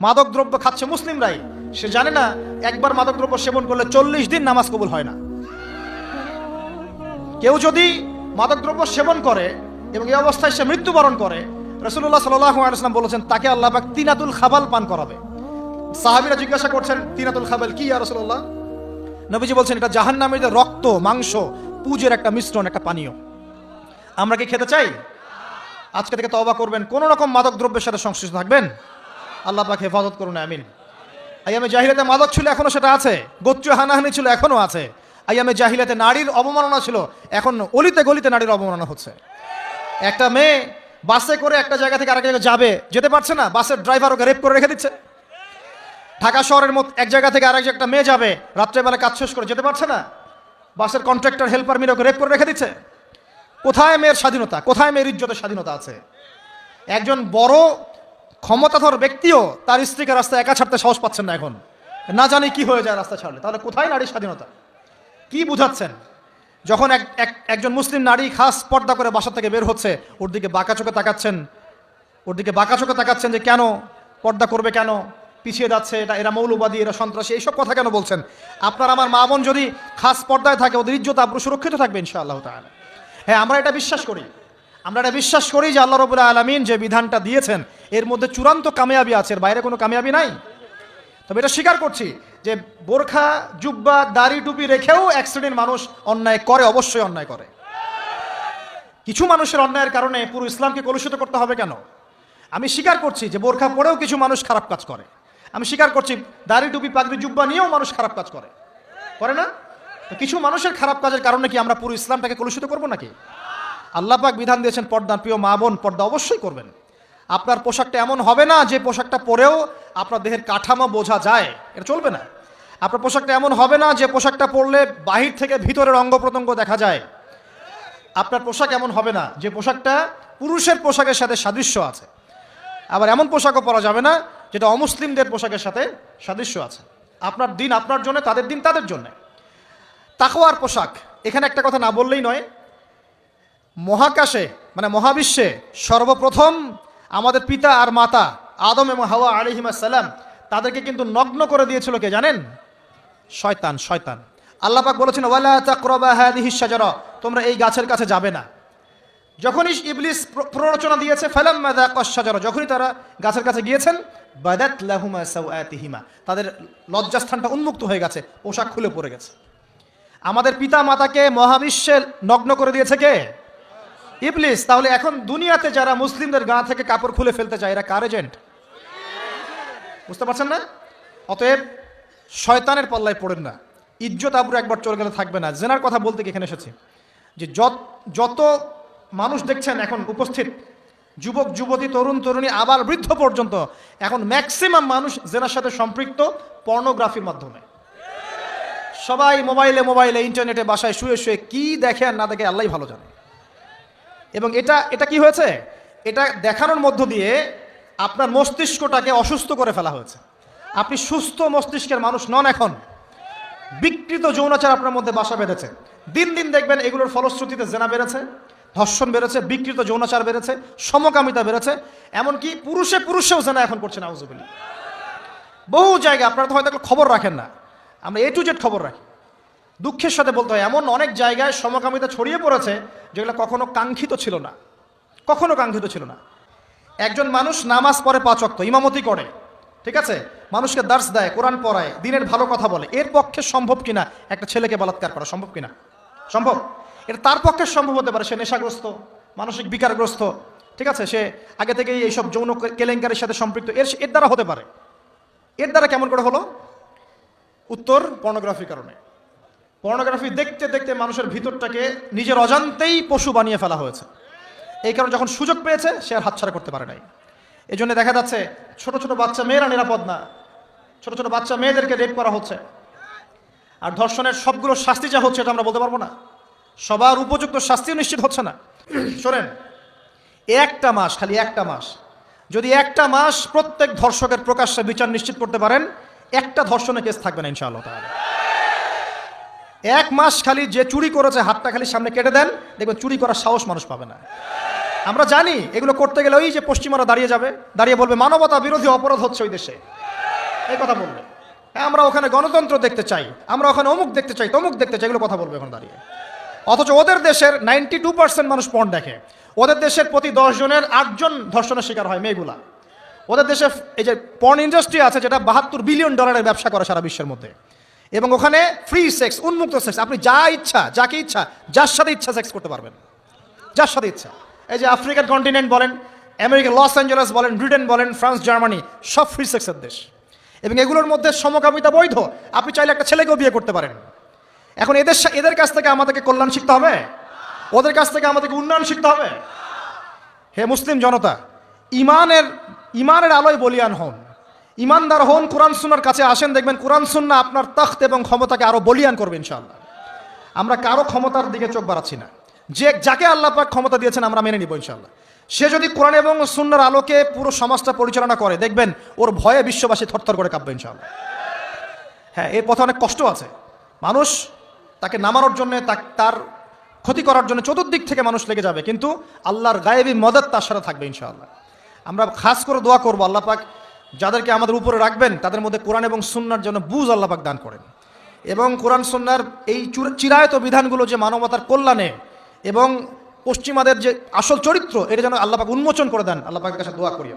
মাদক দ্রব্য খাচ্ছে মুসলিমরাই, সে জানে না একবার মাদক দ্রব্য সেবন করলে 40 দিন নামাজ কবুল হয় না। কেউ যদি মাদক দ্রব্য সেবন করে এবং এই অবস্থায় সে মৃত্যুবরণ করে, রাসূলুল্লাহ সাল্লাল্লাহু আলাইহি ওয়াসাল্লাম বলেছেন তাকে আল্লাহ পাক তিনাতুল খাবাল পান করাবে। সাহাবীরা জিজ্ঞাসা করছেন তিনাতুল খাবাল কি ইয়া রাসূলুল্লাহ? নবীজি বলছেন এটা জাহান্নামীদের রক্ত, মাংস, পুজের একটা মিশ্রণ, একটা পানীয়। আমরা কি খেতে চাই? আজকে থেকে তওবা করবেন, কোন রকম মাদক দ্রব্যের সাথে সংশ্লিষ্ট থাকবেন। আল্লাহ পাক হেফাজত করুন, আমিন। আইয়ামে জাহিলিয়াতে মাদক ছিল, এখনো সেটা আছে। গোত্রীয় হানাহানি ছিল, এখনো আছে। আইয়ামে জাহিলিয়াতে নারীর অবমাননা ছিল, এখন অলিতে গলিতে নারীর অবমাননা হচ্ছে। একটা মেয়ে বাসে করে একটা জায়গা থেকে আরেক জায়গায় যেতে পারছে না, বাসের ড্রাইভার ওকে রেপ করে রেখে দিচ্ছে। ঢাকা শহরের মধ্যে এক জায়গা থেকে আরেক একটা মেয়ে যাবে, রাত্রেবেলা কাজ শেষ করে যেতে পারছে না, বাসের কন্ট্রাক্টর হেল্পার মিলে ওকে রেপ করে রেখে দিচ্ছে। কোথায় মেয়ের স্বাধীনতা, কোথায় মেয়ের ইজ্জতের স্বাধীনতা আছে? একজন বড় ক্ষমতাধর ব্যক্তিও তার স্ত্রীকে রাস্তায় একা ছাড়তে সাহস পাচ্ছেন না এখন, না জানি কি হয়ে যায় রাস্তা ছাড়লে। তাহলে কোথায় নারীর স্বাধীনতা? কি বুঝাচ্ছেন? যখন একজন মুসলিম নারী খাস পর্দা করে বাসা থেকে বের হচ্ছে, ওর দিকে বাঁকা চোখে তাকাচ্ছেন যে কেন পর্দা করবে, কেন পিছিয়ে যাচ্ছে, এরা মৌলবাদী, এরা সন্ত্রাসী, এইসব কথা কেন বলছেন? আপনার আমার মা বোন যদি খাস পর্দায় থাকে, ওদের ইজ্জত আবরু সুরক্ষিত থাকবে ইনশাআল্লাহ তাআলা। হ্যাঁ, আমরা এটা বিশ্বাস করি যে আল্লাহ রাব্বুল আলামিন যে বিধানটা দিয়েছেন এর মধ্যে চূড়ান্ত কামিয়াবি আছে, এর বাইরে কোনো কামিয়াবি নাই। তবে এটা স্বীকার করছি যে বোরখা, জুব্বা, দাড়ি, টুপি রেখেও এক শ্রেণীর মানুষ অন্যায় করে, অবশ্যই অন্যায় করে। কিছু মানুষের অন্যায়ের কারণে পুরো ইসলামকে কলুষিত করতে হবে কেন? আমি স্বীকার করছি যে বোরখা পরেও কিছু মানুষ খারাপ কাজ করে। আমি স্বীকার করছি দাড়ি, টুপি, পাগড়ি, জুব্বা নিয়েও মানুষ খারাপ কাজ করে না? তো কিছু মানুষের খারাপ কাজের কারণে কি আমরা পুরো ইসলামটাকে কলুষিত করব নাকি? আল্লাহ পাক বিধান দিয়েছেন পর্দা, প্রিয় মা বোন পর্দা অবশ্যই করবেন। আপনার পোশাকটা এমন হবে না যে পোশাকটা পরেও আপনার দেহের কাঠামো বোঝা যায়, এটা চলবে না। আপনার পোশাকটা এমন হবে না যে পোশাকটা পরলে বাহির থেকে ভিতরের অঙ্গ প্রত্যঙ্গ দেখা যায়। আপনার পোশাক এমন হবে না যে পোশাকটা পুরুষের পোশাকের সাথে সাদৃশ্য আছে। আবার এমন পোশাকও পরা যাবে না যেটা অমুসলিমদের পোশাকের সাথে সাদৃশ্য আছে। আপনার দিন আপনার জন্য, তাদের দিন তাদের জন্য। তাকওয়ার পোশাক, এখানে একটা কথা না বললেই নয়। মহাকাশে মানে মহাবিশ্বে সর্বপ্রথম আমাদের পিতা আর মাতা আদম এবং হাওয়া আলাইহিস সালাম, তাদেরকে কিন্তু নগ্ন করে দিয়েছিল কে জানেন? শয়তান। আল্লাহ পাক বলেছেন ওয়ালা তাকরাবা হাযিহিশ শাজারা, তোমরা এই গাছের কাছে যাবে না। যখনই ইবলিস প্ররোচনা দিয়েছে ফালাম্মা যাকাশ শাজারা, যখনই তারা গাছের কাছে গিয়েছেন বাদাত লাহুমা সাওআতিহিমা, তাদের লজ্জাস্থানটা উন্মুক্ত হয়ে গেছে, পোশাক খুলে পড়ে গেছে। আমাদের পিতা মাতাকে মহাবিশ্বে নগ্ন করে দিয়েছে কে? ইবলিস। তাহলে এখন দুনিয়াতে যারা মুসলিমদের গা থেকে কাপড় খুলে ফেলতে চায়, এরা কার এজেন্ট? বুঝতে পারছেন না? অতএব শয়তানের পাল্লায় পড়েন না। ইজ্জত আবরু একবার চলে গেলে থাকবে না। জেনার কথা বলতে এখানে এসেছি যে যত মানুষ দেখছেন এখন উপস্থিত, যুবক যুবতী, তরুণ তরুণী, আবার বৃদ্ধ পর্যন্ত, এখন ম্যাক্সিমাম মানুষ জেনার সাথে সম্পৃক্ত পর্নোগ্রাফির মাধ্যমে। সবাই মোবাইলে ইন্টারনেটে বাসায় শুয়ে শুয়ে কি দেখে আর না দেখে আল্লাহই ভালো জানে। এবং এটা কি হয়েছে? এটা দেখানোর মধ্য দিয়ে আপনার মস্তিষ্কটাকে অসুস্থ করে ফেলা হয়েছে। আপনি সুস্থ মস্তিষ্কের মানুষ নন। এখন বিকৃত যৌনাচার আপনার মধ্যে বাসা বেঁধেছে। দিন দিন দেখবেন এগুলোর ফলশ্রুতিতে জেনা বেড়েছে, ধর্ষণ বেড়েছে, বিকৃত যৌনাচার বেড়েছে, সমকামিতা বেড়েছে। এমনকি পুরুষেও জেনা এখন করছে, নাউজুবিল্লাহ। বহু জায়গায় আপনারা তো হয়তো খবর রাখেন না, আমরা A to Z খবর রাখি। দুঃখের সাথে বলতে হয় এমন অনেক জায়গায় সমকামিতা ছড়িয়ে পড়েছে যেগুলো কখনো কাঙ্ক্ষিত ছিল না। একজন মানুষ নামাজ পড়ে 5 ওয়াক্ত, ইমামতি করে, ঠিক আছে, মানুষকে দার্স দেয়, কোরআন পড়ায়, দিনের ভালো কথা বলে, এর পক্ষে সম্ভব কিনা একটা ছেলেকে বলাৎকার করা? সম্ভব কিনা? সম্ভব। এটা তার পক্ষে সম্ভব হতে পারে। সে নেশাগ্রস্ত, মানসিক বিকারগ্রস্ত, ঠিক আছে, সে আগে থেকেই এইসব যৌন কেলেঙ্কারির সাথে সম্পৃক্ত, এর দ্বারা হতে পারে। এর দ্বারা কেমন করে হলো? উত্তর, পর্নোগ্রাফির কারণে। পর্নোগ্রাফি দেখতে দেখতে মানুষের ভিতরটাকে নিজের অজান্তেই পশু বানিয়ে ফেলা হয়েছে। এই কারণে যখন সুযোগ পেয়েছে সে আর হাতছাড়া করতে পারে নাই। এই জন্য দেখা যাচ্ছে ছোট ছোট বাচ্চা মেয়েরা নিরাপদ না, ছোট ছোট বাচ্চা মেয়েদেরকে রেপ করা হচ্ছে। আর ধর্ষণের সবগুলো শাস্তি যা হচ্ছে এটা আমরা বলতে পারবো না, সবার উপযুক্ত শাস্তিও নিশ্চিত হচ্ছে না। শোনেন, একটা মাস, খালি একটা মাস, যদি একটা মাস প্রত্যেক ধর্ষকের প্রকাশ্যে বিচার নিশ্চিত করতে পারেন, একটা ধর্ষণের কেস থাকবে না ইনশাআল্লাহ তাআলা। এক মাস খালি যে চুরি করেছে হাতটা খালি সামনে কেটে দেন, দেখবেন চুরি করার সাহস মানুষ পাবে না। আমরা জানি এগুলো করতে গেলে ওই যে পশ্চিমারা দাঁড়িয়ে যাবে, দাঁড়িয়ে বলবে মানবতা বিরোধী অপরাধ হচ্ছে ওই দেশে, এই কথা বলবে। হ্যাঁ, আমরা ওখানে গণতন্ত্র দেখতে চাই, আমরা ওখানে অমুক দেখতে চাই, তমুক দেখতে চাই, এগুলো কথা বলবে এখন দাঁড়িয়ে। অথচ ওদের দেশের 92% মানুষ পর্ন দেখে। ওদের দেশের প্রতি 10 জনের 8 জন ধর্ষণের শিকার হয় মেয়েগুলা। ওদের দেশে এই যে পর্ন ইন্ডাস্ট্রি আছে, যেটা $72 বিলিয়ন ব্যবসা করে সারা বিশ্বের মধ্যে, এবং ওখানে ফ্রি সেক্স, উন্মুক্ত সেক্স, আপনি যা ইচ্ছা, যাকে ইচ্ছা, যার সাথে ইচ্ছা সেক্স করতে পারবেন, যার সাথে ইচ্ছা। এই যে আফ্রিকান কন্টিনেন্ট বলেন, আমেরিকা লস অ্যাঞ্জেলেস বলেন, ব্রিটেন বলেন, ফ্রান্স, জার্মানি, সব ফ্রি সেক্সের দেশ, এবং এগুলোর মধ্যে সমকামিতা বৈধ। আপনি চাইলে একটা ছেলেকেও বিয়ে করতে পারেন। এখন এদের কাছ থেকে আমাদেরকে কল্যাণ শিখতে হবে, ওদের কাছ থেকে আমাদেরকে উন্নয়ন শিখতে হবে। হে মুসলিম জনতা, ইমানের আলোয় বলিয়ান হন, ইমানদার হন, কোরআন সুন্নাহর কাছে আসেন, দেখবেন কোরআন সুন্নাহ আপনার তখ্ত এবং ক্ষমতাকে আরো বলিয়ান করবে ইনশাআল্লাহ। আমরা কারো ক্ষমতার দিকে চোখ বাড়াচ্ছি না, যাকে আল্লাহ পাক ক্ষমতা দিয়েছেন আমরা মেনে নিব ইনশাআল্লাহ। সে যদি কোরআন এবং সুন্নাহর আলোকে পুরো সমাজটা পরিচালনা করে, দেখবেন ওর ভয়ে বিশ্ববাসী থরথর করে কাঁপবে ইনশাআল্লাহ। হ্যাঁ, এর পথে অনেক কষ্ট আছে, মানুষ তাকে নামানোর জন্য, তার ক্ষতি করার জন্য চতুর্দিক থেকে মানুষ লেগে যাবে, কিন্তু আল্লাহর গায়েবী মদদ তার সাথে থাকবে ইনশাআল্লাহ। আমরা খাস করে দোয়া করবো, আল্লাহ পাক যাদেরকে আমাদের উপরে রাখবেন তাদের মধ্যে কোরআন এবং সুন্নাহর জন্য বুঝ আল্লাহ পাক দান করেন, এবং কোরআন সুন্নাহর এই চিরায়ত বিধানগুলো যে মানবতার কল্যাণে এবং পশ্চিমাদের যে আসল চরিত্র, এটা যেন আল্লাহ পাক উন্মোচন করে দেন। আল্লাহ পাকের কাছে দোয়া করি।